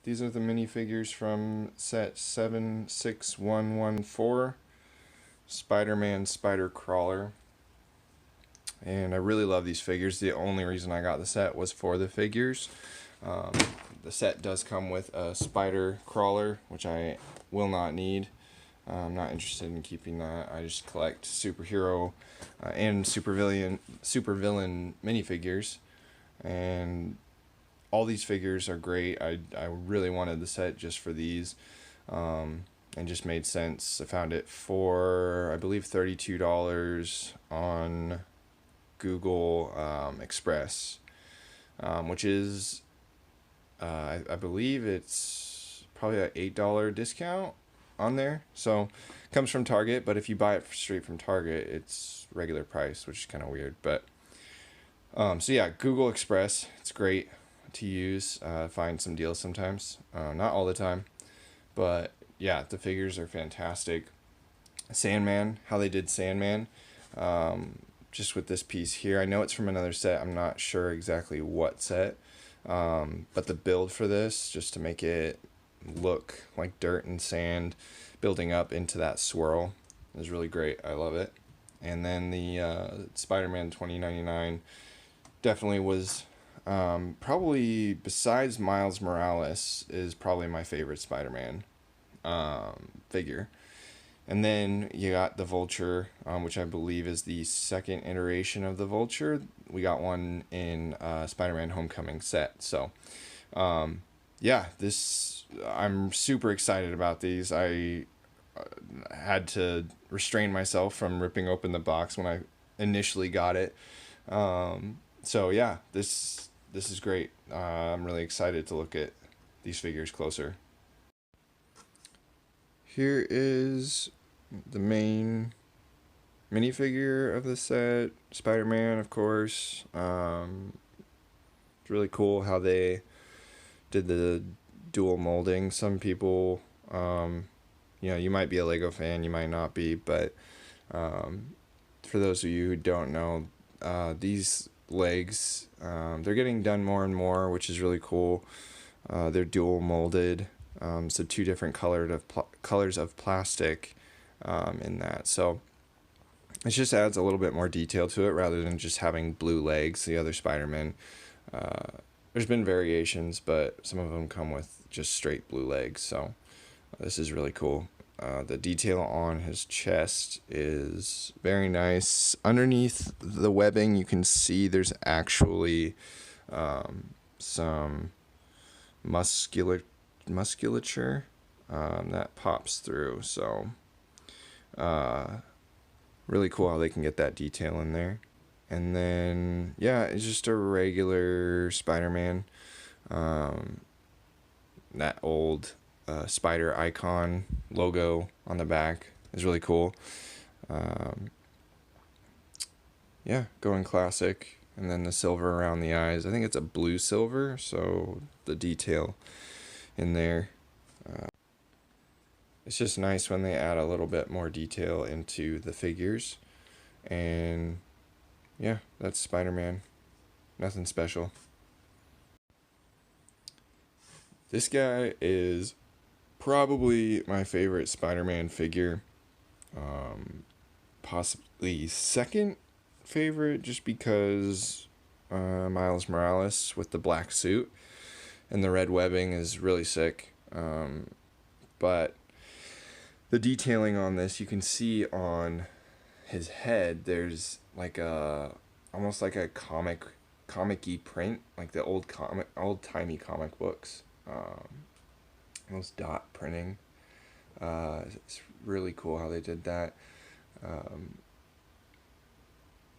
These are the minifigures from set 76114, Spider-Man Spider Crawler. And I really love these figures. The only reason I got the set was for the figures. Um, the set does come with a Spider Crawler, which I will not need. I'm not interested in keeping that. I just collect superhero and supervillain minifigures, and all these figures are great. I really wanted the set just for these, and just made sense. I found it for, I believe, $32 on Google Express, which is, I believe it's probably an $8 discount on there. So it comes from Target, but if you buy it straight from Target, it's regular price, which is kind of weird. But so yeah, Google Express, it's great to use. Find some deals sometimes, not all the time, but yeah, the figures are fantastic. Sandman, how they did Sandman, just with this piece here. I know it's from another set. I'm not sure exactly what set, but the build for this, just to make it look like dirt and sand building up into that swirl, is really great. I love it. And then the Spider-Man 2099 definitely was, probably, besides Miles Morales, is probably my favorite Spider-Man figure. And then you got the Vulture, which I believe is the second iteration of the Vulture. We got one in Spider-Man Homecoming set. So, yeah, I'm super excited about these. I had to restrain myself from ripping open the box when I initially got it. So yeah, this is great. I'm really excited to look at these figures closer. Here is the main minifigure of the set, Spider-Man, of course. It's really cool how they did the dual molding. Some people, you might be a Lego fan, you might not be, but for those of you who don't know, these legs, they're getting done more and more, which is really cool. They're dual molded, so two different colors of plastic in that. So it just adds a little bit more detail to it rather than just having blue legs. The other Spider-Man, there's been variations, but some of them come with just straight blue legs. So this is really cool. The detail on his chest is very nice. Underneath the webbing, you can see there's actually some musculature that pops through. So really cool how they can get that detail in there. And then, yeah, it's just a regular Spider-Man. That old spider icon logo on the back is really cool. Yeah, going classic. And then the silver around the eyes. I think it's a blue silver, so the detail in there. It's just nice when they add a little bit more detail into the figures. And yeah, that's Spider-Man. Nothing special. This guy is probably my favorite Spider-Man figure. Possibly second favorite, just because Miles Morales with the black suit and the red webbing is really sick. But the detailing on this, you can see on his head, there's like almost like a comic-y print, like the old-timey comic books. Those dot printing. It's really cool how they did that.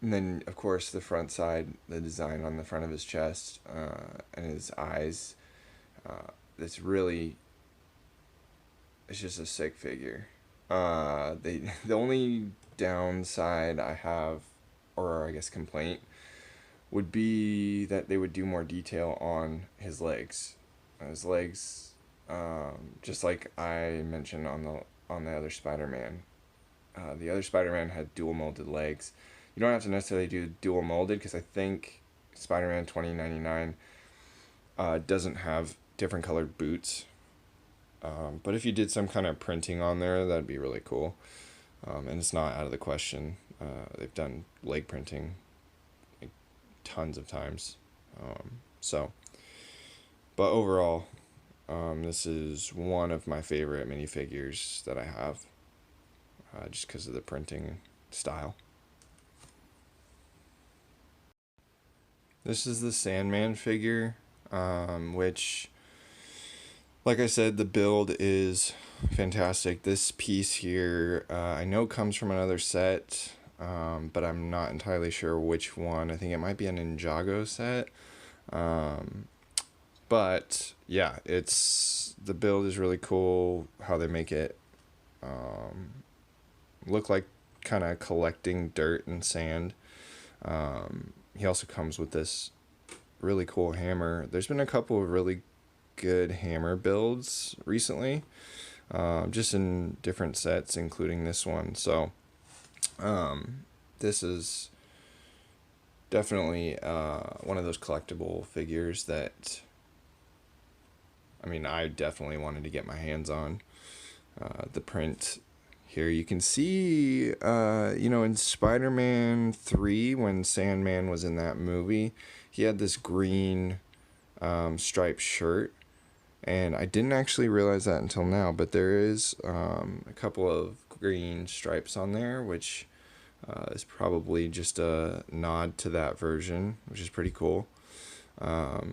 And then, of course, the front side, the design on the front of his chest and his eyes. It's just a sick figure. The only downside I have, or I guess complaint, would be that they would do more detail on his legs. His legs, just like I mentioned on the other Spider-Man. The other Spider-Man had dual molded legs. You don't have to necessarily do dual molded, because I think Spider-Man 2099 doesn't have different colored boots. But if you did some kind of printing on there, that'd be really cool. And it's not out of the question. They've done leg printing like tons of times. So, but overall, this is one of my favorite minifigures that I have, just because of the printing style. This is the Sandman figure, which, like I said, the build is fantastic. This piece here, I know comes from another set, but I'm not entirely sure which one. I think it might be a Ninjago set. But yeah, the build is really cool. How they make it look like kind of collecting dirt and sand. He also comes with this really cool hammer. There's been a couple of really good hammer builds recently, just in different sets, including this one. So this is definitely one of those collectible figures that, I mean, I definitely wanted to get my hands on. The print here, you can see, in Spider-Man 3, when Sandman was in that movie, he had this green striped shirt. And I didn't actually realize that until now, but there is a couple of green stripes on there, which is probably just a nod to that version, which is pretty cool. But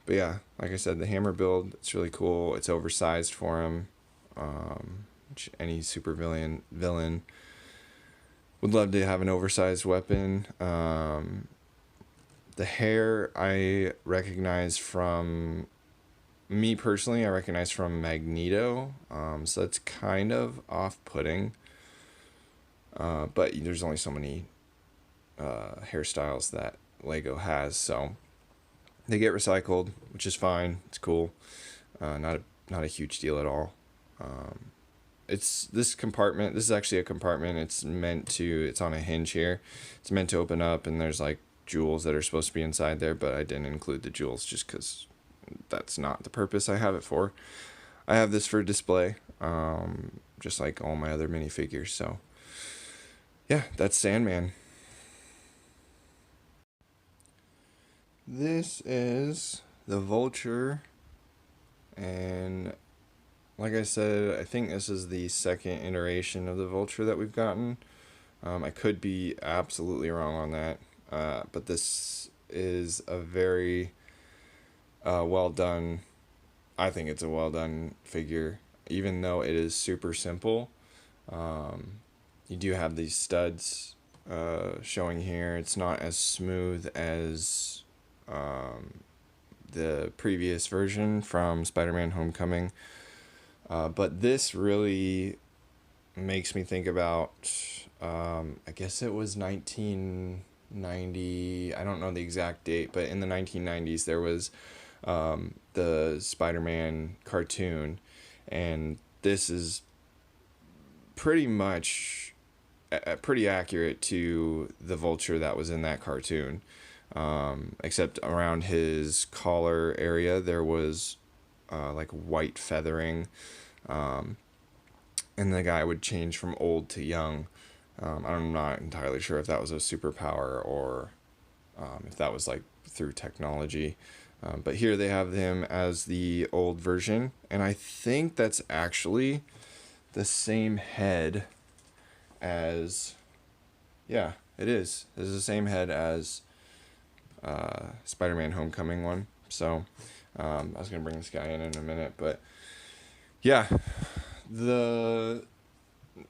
yeah, like I said, the hammer build, it's really cool. It's oversized for him, which any super villain would love to have an oversized weapon. The hair I recognize from... Me personally, I recognize from Magneto, so that's kind of off-putting. But there's only so many hairstyles that Lego has, so they get recycled, which is fine. It's cool. Not a huge deal at all. It's this compartment. This is actually a compartment. It's on a hinge here. It's meant to open up, and there's like jewels that are supposed to be inside there, but I didn't include the jewels just because that's not the purpose I have it for. I have this for display, just like all my other minifigures. So yeah, that's Sandman. This is the Vulture, and like I said, I think this is the second iteration of the Vulture that we've gotten. I could be absolutely wrong on that, but this is a very well done. I think it's a well done figure, even though it is super simple. You do have these studs showing here. It's not as smooth as the previous version from Spider-Man Homecoming, but this really makes me think about, I guess it was 1990, I don't know the exact date, but in the 1990s there was the Spider-Man cartoon, and this is pretty much pretty accurate to the Vulture that was in that cartoon, except around his collar area there was like white feathering, and the guy would change from old to young. I'm not entirely sure if that was a superpower or if that was like through technology. But here they have him as the old version, and I think that's actually the same head as... Yeah, it is. This is the same head as Spider-Man Homecoming one. So I was going to bring this guy in a minute, but yeah, the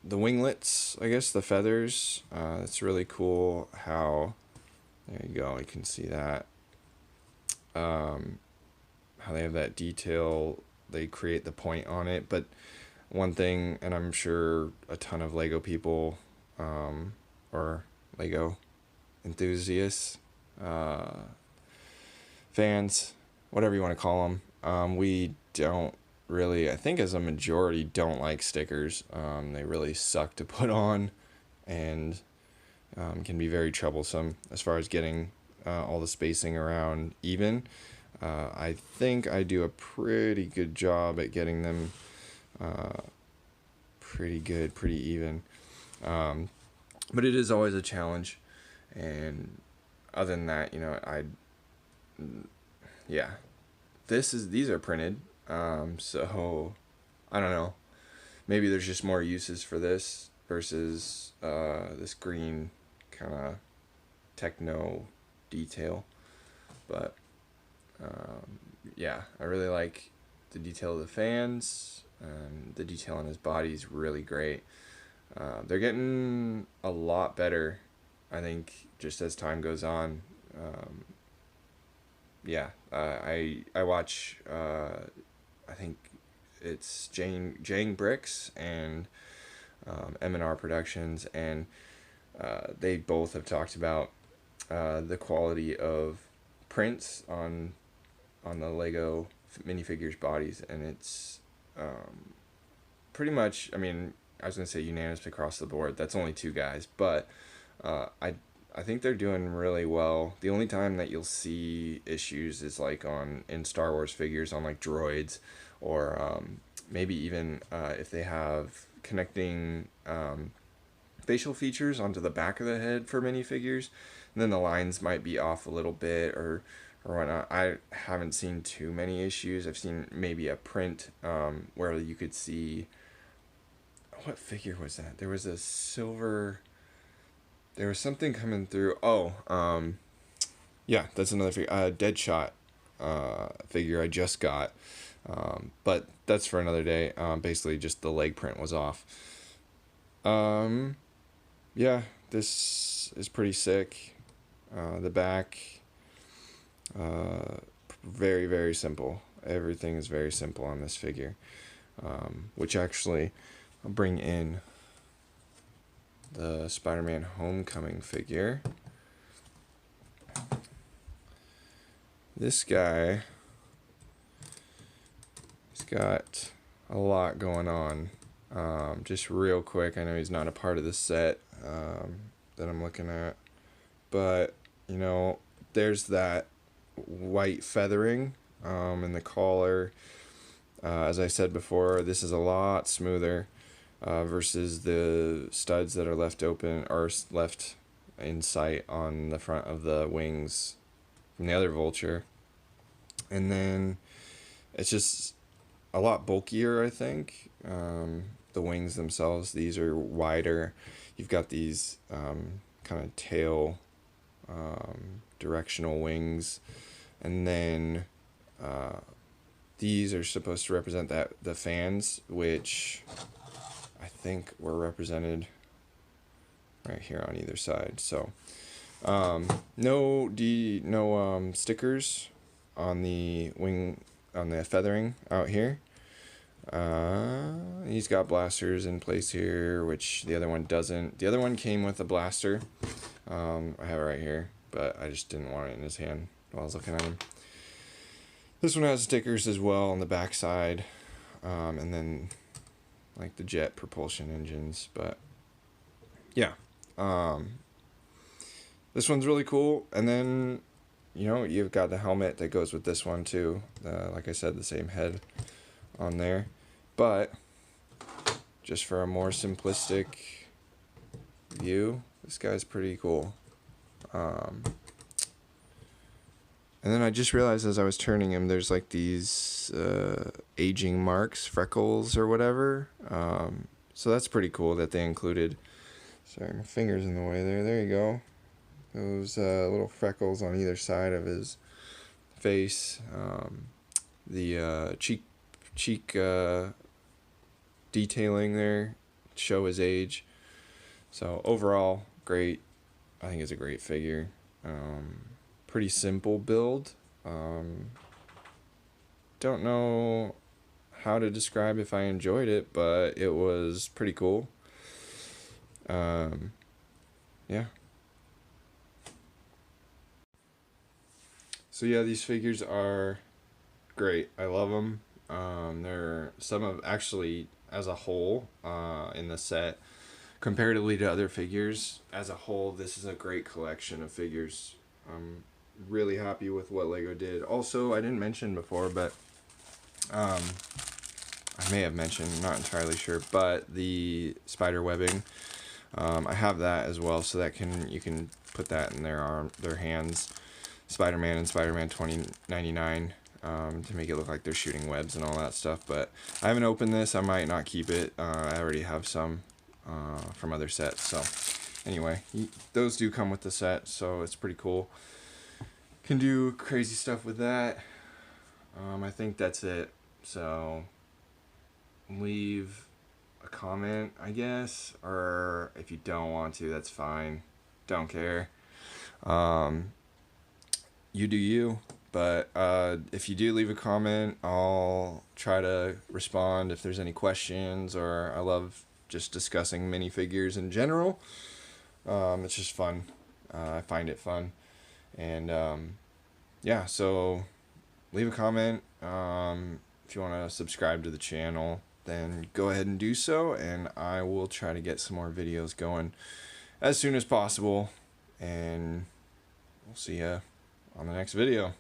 winglets, I guess, the feathers, it's really cool how... There you go, you can see that. How they have that detail, they create the point on it. But one thing, and I'm sure a ton of Lego people, or Lego enthusiasts, fans, whatever you want to call them, we don't really, I think as a majority, don't like stickers. They really suck to put on, and can be very troublesome as far as getting all the spacing around even. I think I do a pretty good job at getting them pretty good, pretty even. But it is always a challenge. And other than that, you know, yeah, these are printed. So I don't know. Maybe there's just more uses for this versus this green kind of techno detail. But yeah, I really like the detail of the fans. The detail on his body is really great. They're getting a lot better, I think, just as time goes on. Yeah, I watch. I think it's Jang Bricks and M&R Productions, and they both have talked about the quality of prints on the Lego minifigures bodies, and it's pretty much, I mean, I was gonna say unanimous across the board. That's only two guys, but I think they're doing really well. The only time that you'll see issues is like in Star Wars figures on like droids, or maybe even if they have connecting facial features onto the back of the head for minifigures, and then the lines might be off a little bit or whatnot. I haven't seen too many issues. I've seen maybe a print where you could see, what figure was that? There was a silver. There was something coming through. Oh, yeah, that's another figure. Deadshot figure I just got. But that's for another day. Basically, just the leg print was off. Yeah, this is pretty sick. The back, very, very simple. Everything is very simple on this figure. Which actually, I'll bring in the Spider-Man Homecoming figure. This guy, he's got a lot going on. Just real quick, I know he's not a part of the set that I'm looking at, but you know, there's that white feathering in the collar. As I said before, this is a lot smoother versus the studs that are left open or left in sight on the front of the wings from the other Vulture. And then it's just a lot bulkier, I think. The wings themselves, these are wider. You've got these kind of tail directional wings, and then these are supposed to represent the fans, which I think were represented right here on either side. So no stickers on the wing, on the feathering out here. He's got blasters in place here, which the other one doesn't. The other one came with a blaster. I have it right here, but I just didn't want it in his hand while I was looking at him. This one has stickers as well on the back side, and then like the jet propulsion engines. But yeah, this one's really cool. And then, you know, you've got the helmet that goes with this one too. Like I said, the same head on there, but just for a more simplistic view, this guy's pretty cool. And then I just realized as I was turning him, there's like these aging marks, freckles or whatever. So that's pretty cool that they included. Sorry, my finger's in the way there. There you go. Those little freckles on either side of his face. The cheek detailing there show his age. So overall, great. I think it's a great figure. Pretty simple build. Don't know how to describe if I enjoyed it, but it was pretty cool. Yeah. So yeah, these figures are great. I love them. They're some of, actually, as a whole, in the set, comparatively to other figures, as a whole, this is a great collection of figures. really happy with what Lego did. Also, I didn't mention before, but I may have mentioned, not entirely sure, but the spider webbing, I have that as well, so that you can put that in their hands, Spider-Man and Spider-Man 2099, to make it look like they're shooting webs and all that stuff. But I haven't opened this. I might not keep it. I already have some from other sets. So anyway, those do come with the set, so it's pretty cool. Can do crazy stuff with that. I think that's it. So leave a comment, I guess, or if you don't want to, that's fine. Don't care. You do you. But if you do leave a comment, I'll try to respond if there's any questions, or I love just discussing minifigures in general. It's just fun. I find it fun. And yeah, so leave a comment. If you want to subscribe to the channel, then go ahead and do so, and I will try to get some more videos going as soon as possible, and we'll see ya on the next video.